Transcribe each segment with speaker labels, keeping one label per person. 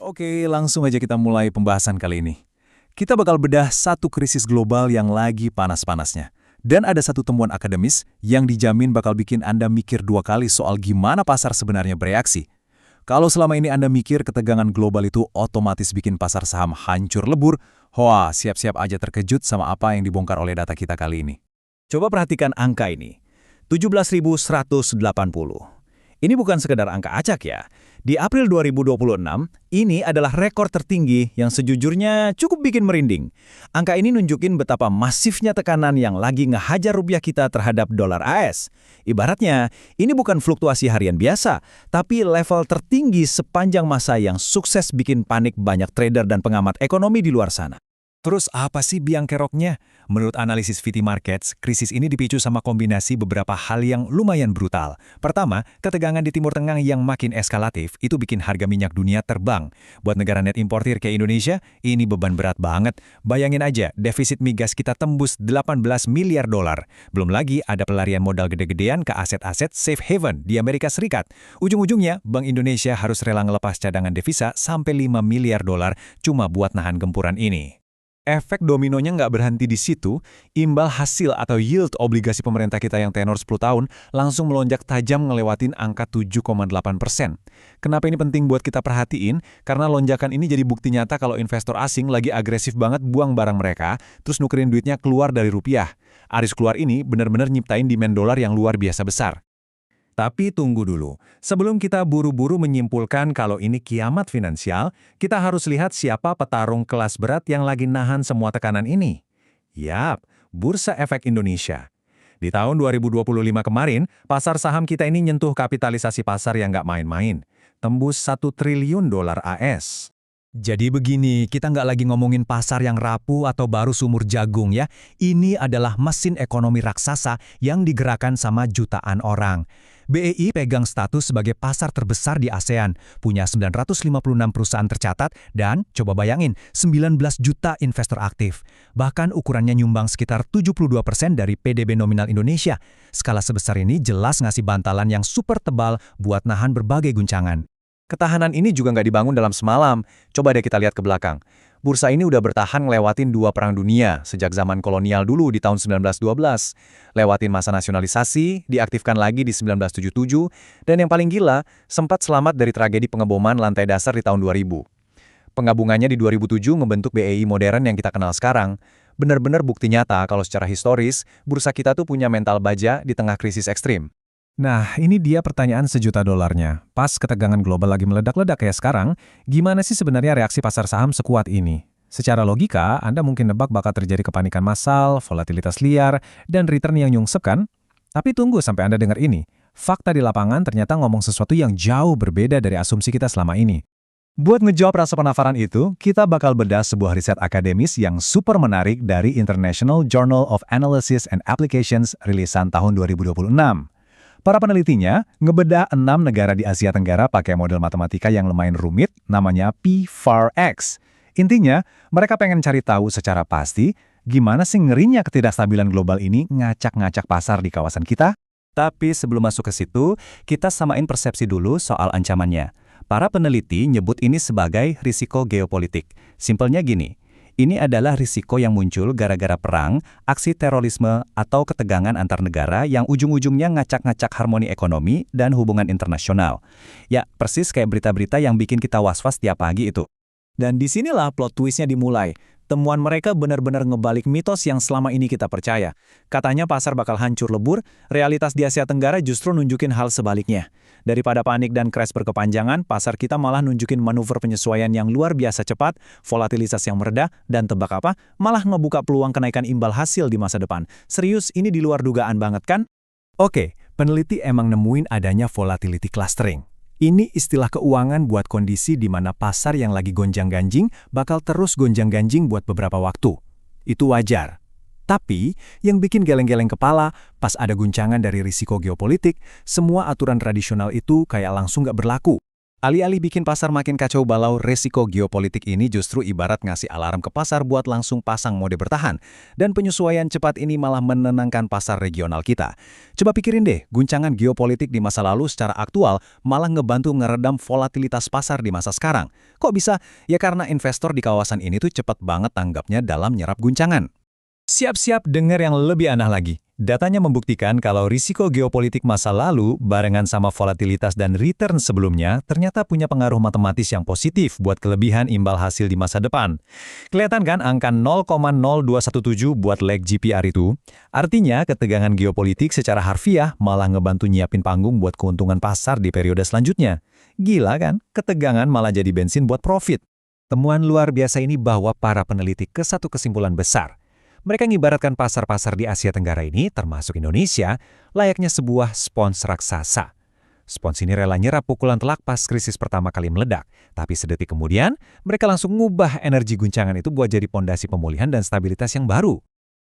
Speaker 1: Oke, langsung aja kita mulai pembahasan kali ini. Kita bakal bedah satu krisis global yang lagi panas-panasnya. Dan ada satu temuan akademis yang dijamin bakal bikin Anda mikir dua kali soal gimana pasar sebenarnya bereaksi. Kalau selama ini Anda mikir ketegangan global itu otomatis bikin pasar saham hancur lebur, wah, siap-siap aja terkejut sama apa yang dibongkar oleh data kita kali ini.
Speaker 2: Coba perhatikan angka ini, 17.180. Ini bukan sekedar angka acak ya. Di April 2026, ini adalah rekor tertinggi yang sejujurnya cukup bikin merinding. Angka ini nunjukin betapa masifnya tekanan yang lagi ngehajar rupiah kita terhadap dolar AS. Ibaratnya, ini bukan fluktuasi harian biasa, tapi level tertinggi sepanjang masa yang sukses bikin panik banyak trader dan pengamat ekonomi di luar sana.
Speaker 1: Terus apa sih biang keroknya? Menurut analisis VT Markets, krisis ini dipicu sama kombinasi beberapa hal yang lumayan brutal. Pertama, ketegangan di Timur Tengah yang makin eskalatif itu bikin harga minyak dunia terbang. Buat negara net importir kayak Indonesia, ini beban berat banget. Bayangin aja, defisit migas kita tembus 18 miliar dolar. Belum lagi ada pelarian modal gede-gedean ke aset-aset safe haven di Amerika Serikat. Ujung-ujungnya, Bank Indonesia harus rela ngelepas cadangan devisa sampai 5 miliar dolar cuma buat nahan gempuran ini. Efek dominonya nggak berhenti di situ, imbal hasil atau yield obligasi pemerintah kita yang tenor 10 tahun langsung melonjak tajam ngelewatin angka 7,8%. Kenapa ini penting buat kita perhatiin? Karena lonjakan ini jadi bukti nyata kalau investor asing lagi agresif banget buang barang mereka, terus nukerin duitnya keluar dari rupiah. Arus keluar ini benar-benar nyiptain demand dolar yang luar biasa besar. Tapi tunggu dulu, sebelum kita buru-buru menyimpulkan kalau ini kiamat finansial, kita harus lihat siapa petarung kelas berat yang lagi nahan semua tekanan ini. Yap, Bursa Efek Indonesia. Di tahun 2025 kemarin, pasar saham kita ini nyentuh kapitalisasi pasar yang nggak main-main, tembus 1 triliun dolar AS. Jadi begini, kita nggak lagi ngomongin pasar yang rapuh atau baru sumur jagung ya. Ini adalah mesin ekonomi raksasa yang digerakkan sama jutaan orang. BEI pegang status sebagai pasar terbesar di ASEAN, punya 956 perusahaan tercatat, dan coba bayangin, 19 juta investor aktif. Bahkan ukurannya nyumbang sekitar 72% dari PDB nominal Indonesia. Skala sebesar ini jelas ngasih bantalan yang super tebal buat nahan berbagai guncangan. Ketahanan ini juga nggak dibangun dalam semalam. Coba deh kita lihat ke belakang. Bursa ini udah bertahan ngelewatin 2 perang dunia sejak zaman kolonial dulu di tahun 1912. Lewatin masa nasionalisasi, diaktifkan lagi di 1977, dan yang paling gila, sempat selamat dari tragedi pengeboman lantai dasar di tahun 2000. Penggabungannya di 2007 ngebentuk BEI modern yang kita kenal sekarang. Benar-benar bukti nyata kalau secara historis, bursa kita tuh punya mental baja di tengah krisis ekstrim. Nah, ini dia pertanyaan sejuta dolarnya. Pas ketegangan global lagi meledak-ledak kayak sekarang, gimana sih sebenarnya reaksi pasar saham sekuat ini? Secara logika, Anda mungkin nebak bakal terjadi kepanikan massal, volatilitas liar, dan return yang nyungsep kan? Tapi tunggu sampai Anda dengar ini. Fakta di lapangan ternyata ngomong sesuatu yang jauh berbeda dari asumsi kita selama ini. Buat ngejawab rasa penasaran itu, kita bakal bedah sebuah riset akademis yang super menarik dari International Journal of Analysis and Applications rilisan tahun 2026. Para penelitinya ngebedah 6 negara di Asia Tenggara pakai model matematika yang lumayan rumit, namanya P-VAR-X. Intinya, mereka pengen cari tahu secara pasti gimana sih ngerinya ketidakstabilan global ini ngacak-ngacak pasar di kawasan kita. Tapi sebelum masuk ke situ, kita samain persepsi dulu soal ancamannya. Para peneliti nyebut ini sebagai risiko geopolitik. Simpelnya gini, ini adalah risiko yang muncul gara-gara perang, aksi terorisme, atau ketegangan antar negara yang ujung-ujungnya ngacak-ngacak harmoni ekonomi dan hubungan internasional. Ya, persis kayak berita-berita yang bikin kita was-was tiap pagi itu. Dan disinilah plot twist-nya dimulai. Temuan mereka benar-benar ngebalik mitos yang selama ini kita percaya. Katanya pasar bakal hancur lebur, realitas di Asia Tenggara justru nunjukin hal sebaliknya. Daripada panik dan crash berkepanjangan, pasar kita malah nunjukin manuver penyesuaian yang luar biasa cepat, volatilitas yang mereda, dan tebak apa? Malah ngebuka peluang kenaikan imbal hasil di masa depan. Serius, ini di luar dugaan banget kan? Oke, peneliti emang nemuin adanya volatility clustering. Ini istilah keuangan buat kondisi di mana pasar yang lagi gonjang-ganjing bakal terus gonjang-ganjing buat beberapa waktu. Itu wajar. Tapi, yang bikin geleng-geleng kepala, pas ada guncangan dari risiko geopolitik, semua aturan tradisional itu kayak langsung nggak berlaku. Alih-alih bikin pasar makin kacau balau, resiko geopolitik ini justru ibarat ngasih alarm ke pasar buat langsung pasang mode bertahan. Dan penyesuaian cepat ini malah menenangkan pasar regional kita. Coba pikirin deh, guncangan geopolitik di masa lalu secara aktual malah ngebantu ngeredam volatilitas pasar di masa sekarang. Kok bisa? Ya karena investor di kawasan ini tuh cepat banget tanggapnya dalam nyerap guncangan.
Speaker 2: Siap-siap dengar yang lebih aneh lagi. Datanya membuktikan kalau risiko geopolitik masa lalu barengan sama volatilitas dan return sebelumnya ternyata punya pengaruh matematis yang positif buat kelebihan imbal hasil di masa depan. Kelihatan kan angka 0,0217 buat leg GPR itu? Artinya ketegangan geopolitik secara harfiah malah ngebantu nyiapin panggung buat keuntungan pasar di periode selanjutnya. Gila kan? Ketegangan malah jadi bensin buat profit.
Speaker 1: Temuan luar biasa ini bawa para peneliti ke satu kesimpulan besar. Mereka ngibaratkan pasar-pasar di Asia Tenggara ini, termasuk Indonesia, layaknya sebuah spons raksasa. Spons ini rela nyerap pukulan telak pas krisis pertama kali meledak. Tapi sedetik kemudian, mereka langsung ngubah energi guncangan itu buat jadi pondasi pemulihan dan stabilitas yang baru.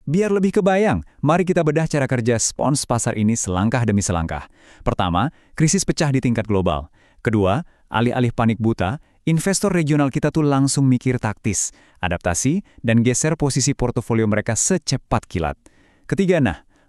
Speaker 1: Biar lebih kebayang, mari kita bedah cara kerja spons pasar ini selangkah demi selangkah. Pertama, krisis pecah di tingkat global. Kedua, alih-alih panik buta, investor regional kita tuh langsung mikir taktis, adaptasi, dan geser posisi portofolio mereka secepat kilat. Ketiga,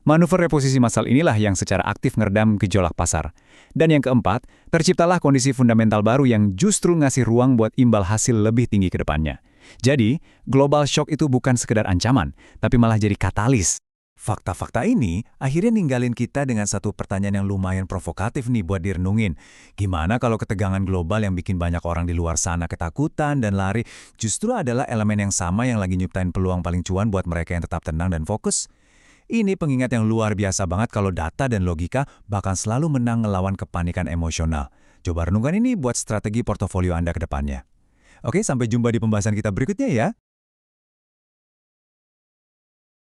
Speaker 1: manuver reposisi massal inilah yang secara aktif ngeredam gejolak pasar. Dan yang keempat, terciptalah kondisi fundamental baru yang justru ngasih ruang buat imbal hasil lebih tinggi ke depannya. Jadi, global shock itu bukan sekedar ancaman, tapi malah jadi katalis. Fakta-fakta ini akhirnya ninggalin kita dengan satu pertanyaan yang lumayan provokatif nih buat direnungin. Gimana kalau ketegangan global yang bikin banyak orang di luar sana ketakutan dan lari justru adalah elemen yang sama yang lagi nyiptain peluang paling cuan buat mereka yang tetap tenang dan fokus? Ini pengingat yang luar biasa banget kalau data dan logika bahkan selalu menang ngelawan kepanikan emosional. Coba renungkan ini buat strategi portofolio Anda ke depannya. Oke, sampai jumpa di pembahasan kita berikutnya ya.